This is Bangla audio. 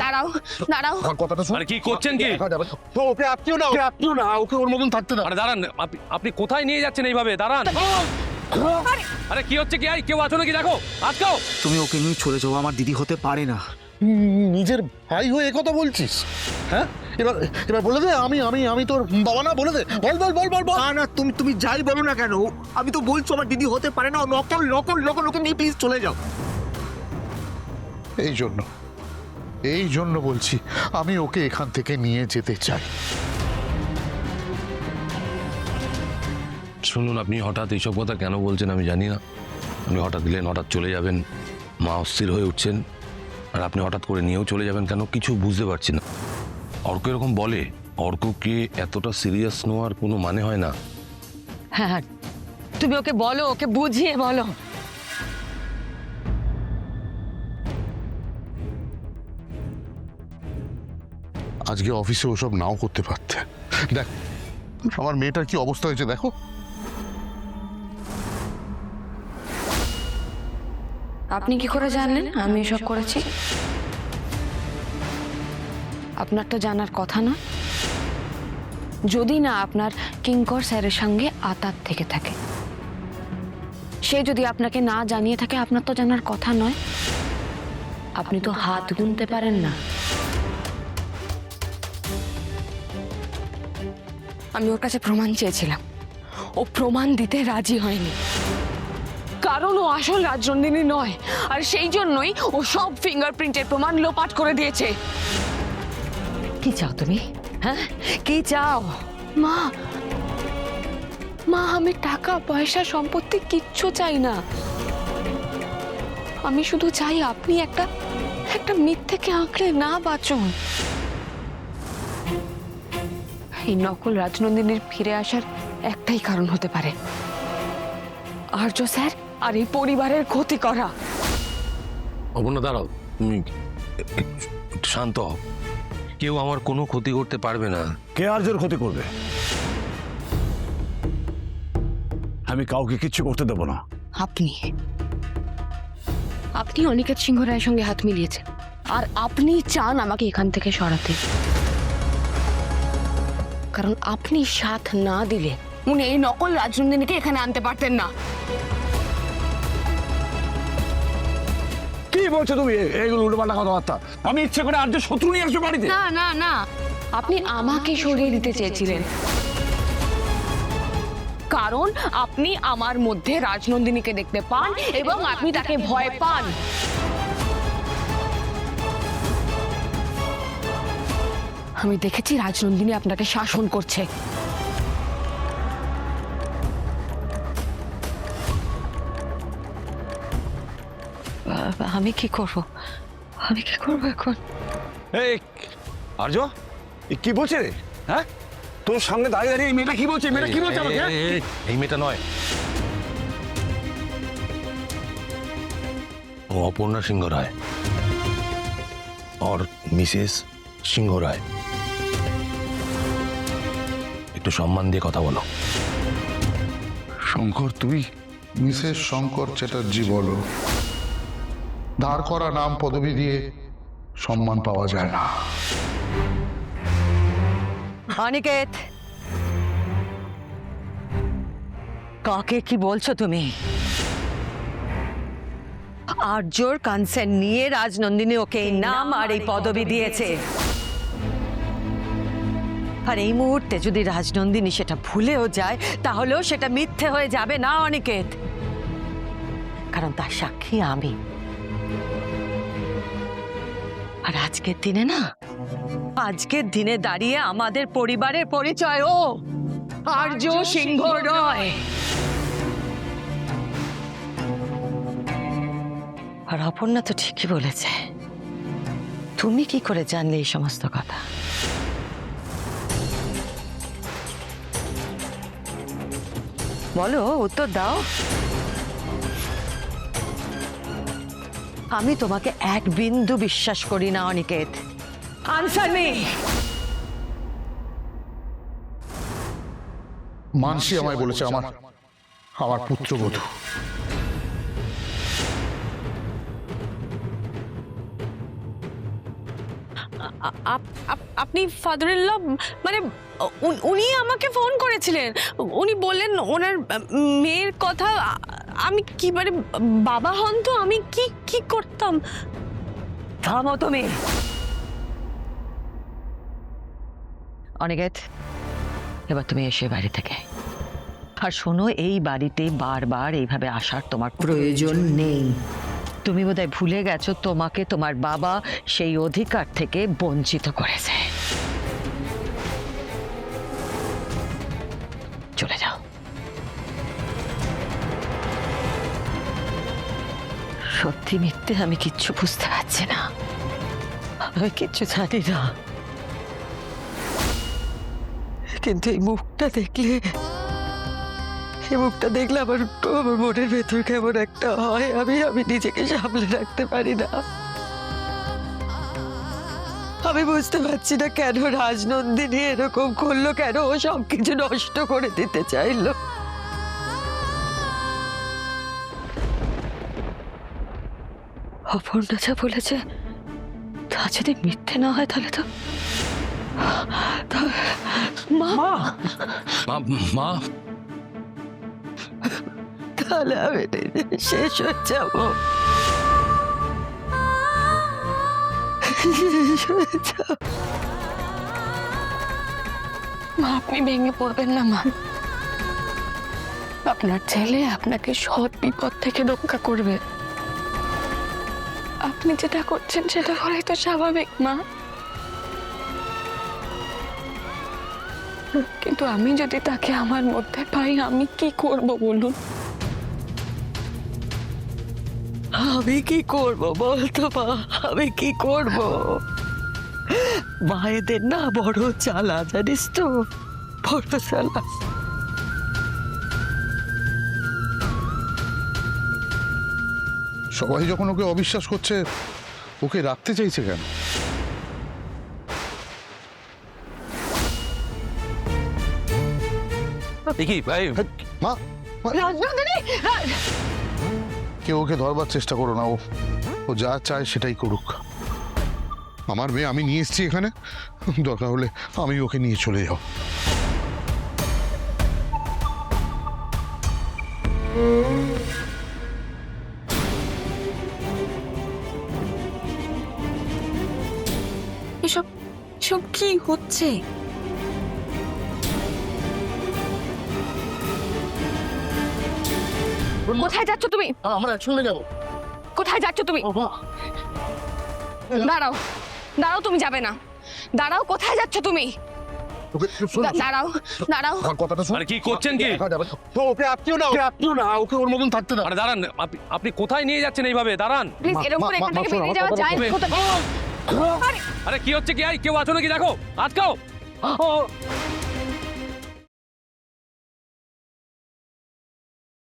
দাঁড়াও দাঁড়াও। কথাটা শোন। আরে কি করছেন কি? ওকে আপনিও না, ওকে ওর মতন থাকতে না। আরে দাঁড়ান, আপনি কোথায় নিয়ে যাচ্ছেন এইভাবে? দাঁড়ান। আরে কি হচ্ছে কি? কেউ আছো নাকি? দেখো, আটকাও। তুমি ওকে নিয়ে চলে যাও, আমার দিদি হতে পারে না। নিজের ভাই হয়ে একথা বলছিস? হ্যাঁ, এবার এবার বলে দে আমি আমি আমি তোর বাবা না, বলে দে। বল বল বল বল বল। না না, তুমি যাই বলো না কেন, আমি তো বলছো আমার দিদি হতে পারে না। নকল নকল নকল, ওকে নিয়ে প্লিজ চলে যাও। এই জন্য বলছি আমি ওকে এখান থেকে নিয়ে যেতে চাই। শুনুন, আপনি হঠাৎ এইসব কথা কেন বলছেন আমি জানি না। আপনি হঠাৎ দিলেন, হঠাৎ চলে যাবেন, মা অস্থির হয়ে উঠছেন, আর আপনি হঠাৎ করে নিয়েও চলে যাবেন কেন কিছু বুঝতে পারছি না। অর্ক এরকম বলে, অর্ককে এতটা সিরিয়াস নেওয়ার কোনো মানে হয় না। হ্যাঁ হ্যাঁ, তুমি ওকে বলো, ওকে বুঝিয়ে বলো। আজকে অফিসে ওসব নাও করতে পারতে। দেখ আমার মেয়েটার কি অবস্থা হয়েছে দেখো। আপনি কি করে জানলেন আমি এসব করেছি? আপনার তো জানার কথা না, যদি না আপনার কিঙ্কর স্যারের সঙ্গে আতাত থেকে থাকে। সে যদি আপনাকে না জানিয়ে থাকে, আপনার তো জানার কথা নয়। আপনি তো হাত গুনতে পারেন না। আমি ওর কাছে প্রমাণ চেয়েছিলাম, ও প্রমাণ দিতে রাজি হয়নি, কারণ ও আসল রাজনন্দিনী নয়। আর সেই জন্যই ও সব ফিঙ্গারপ্রিন্টের প্রমাণ লোপাট করে দিয়েছে। কি চাও তুমি? হ্যাঁ, কি চাও? মা মা, আমি টাকা পয়সা সম্পত্তি কিচ্ছু চাই না। আমি শুধু চাই আপনি একটা মিথ্যেকে আঁকড়ে না বাঁচুন। এই নকল রাজনন্দিনীর ফিরে আসার একটাই কারণ হতে পারে, আর্য স্যার আর এই পরিবারের ক্ষতি করা। অপর্ণা দাঁড়াও, তুমি একটু শান্ত হও। কেউ আমার কোনো ক্ষতি করতে পারবে না। কে আর্যর ক্ষতি করবে? আমি কাউকে কিচ্ছু করতে দেব না। আপনি অনিকেত সিংহ রায়ের সঙ্গে হাত মিলিয়েছেন, আর আপনি চান আমাকে এখান থেকে সরাতে। কারণ আপনি সাথ না দিলে উনি এই নকল রাজনন্দিনীকে এখানে আনতে পারতেন না। কি বলছো তুমি এইগুলো উল্টোপাল্টা কথাবার্তা? আমি ইচ্ছে করে আর্য শত্রু নিয়ে আসবো বাড়িতে? না না না, আপনি আমাকে সরিয়ে দিতে চেয়েছিলেন, কারণ আপনি আমার মধ্যে রাজনন্দিনীকে দেখতে পান এবং আপনি তাকে ভয় পান। আমি দেখেছি রাজনন্দিনী আপনাকে শাসন করছে। আমি কি করব? আমি কি করব এখন? এই আর্য, কি বলছে রে? হ্যাঁ, তোর সামনে দাঁড়িয়ে দাঁড়িয়ে এই মেয়েটা কি বলছে? মেয়েটা কি বলছে আমাকে? এই মেয়েটা নয়, ও অপর্ণা সিংহ রায় और মিসেস সিংহ রায়। একটু সম্মান দিয়ে কথা বলো। শঙ্কর, তুই মিসেস শঙ্কর চ্যাটার্জি বলো। ধার করা নাম পদবি দিয়ে সম্মান পাওয়া যায় না। অনিকেত, কাকে কি বলছো তুমি? আর্যর কনসেন্ট নিয়ে রাজনন্দিনী ওকে এই নাম আর এই পদবি দিয়েছে। আর এই মুহূর্তে যদি রাজনন্দিনী সেটা ভুলেও যায়, তাহলেও সেটা মিথ্যে হয়ে যাবে না অনিকেত, কারণ তার সাক্ষী আমি। আর আজকের দিনে দাঁড়িয়ে আমাদের পরিবারের পরিচয় ও আর্য সিংহ রায়। আর অপর্ণা তো ঠিকই বলেছে। তুমি কি করে জানলে এই সমস্ত কথা? বলো, উত্তর দাও। আমি তোমাকে এক বিন্দু বিশ্বাস করি না অনিকেত। Answer me. মানসী আমায় বলেছে আমার পুত্রবধূ। আপনি ফাদার ইন ল, মানে উনি আমাকে ফোন করেছিলেন। উনি বললেন ওনার মেয়ের কথা। আমি কি মানে বাবা হন তো আমি কি কি করতাম? থামো তুমি। অনিকেত, এবার তুমি এসে বাড়ি থেকে। আর শোনো, এই বাড়িতে বারবার এইভাবে আসার তোমার প্রয়োজন নেই। তুমি বোধহয় ভুলে গেছো তোমাকে তোমার বাবা সেই অধিকার থেকে বঞ্চিত করেছে। চলে যাও। সত্যি মিথ্যে আমি কিচ্ছু বুঝতে পারছি না, আমি কিচ্ছু জানি না, কিন্তু এই মুখটা দেখলে আমার মনের ভেতর কেমন একটা হয়, আমি নিজেকে সামলে রাখতে পারি না। আমি বুঝতে পারছি না কেন রাজনন্দিনী এরকম করলো, কেন ও সবকিছু নষ্ট করে দিতে চাইলো। অপর্ণা যা বলেছে তা যদি মিথ্যে না হয় তাহলে তো মা মা তাহলে আমি শেষ হয়ে যাব। মা, আপনি ভেঙে পড়বেন না মা। আপনার ছেলে আপনাকে সৎ বিপদ থেকে রক্ষা করবে। আপনি যেটা করছেন সেটা করাই তো স্বাভাবিক মা। কিন্তু আমি যদি তাকে আমার মধ্যে পাই, আমি কি করব বলুন? আমি কি করব বলতো মা, আমি কি করব? মায়েদের না বড় চালা, জানিস তো, বড় চালা। সবাই যখন ওকে অবিশ্বাস করছে, ওকে রাখতে চাইছে কেন? দেখি ভাই, মা, মা, কেউ ওকে ধরবার চেষ্টা করো না। ও যা চায় সেটাই করুক। আমার মেয়ে আমি নিয়ে এসেছি এখানে, দরকার হলে আমি ওকে নিয়ে চলে যাও। এসব সব কি হচ্ছে? কোথায় যাচ্ছ তুমি? আমরা চলে যাবো। কোথায় যাচ্ছ তুমি? দাঁড়াও, দাঁড়াও, তুমি যাবে না। দাঁড়াও, কোথায় যাচ্ছ তুমি? দাঁড়াও, দাঁড়াও। আরে কি করছেন কি? ওকে আপনিও না, ওকে ওর মতন থাকতে না। আরে দাঁড়ান, আপনি কোথায় নিয়ে যাচ্ছেন এইভাবে? দাঁড়ান। প্লিজ, এরকম করে এখান থেকে বেরিয়ে যাওয়া যায় না। আরে কি হচ্ছে কি? কেউ আছো নাকি? দেখো, আটকাও।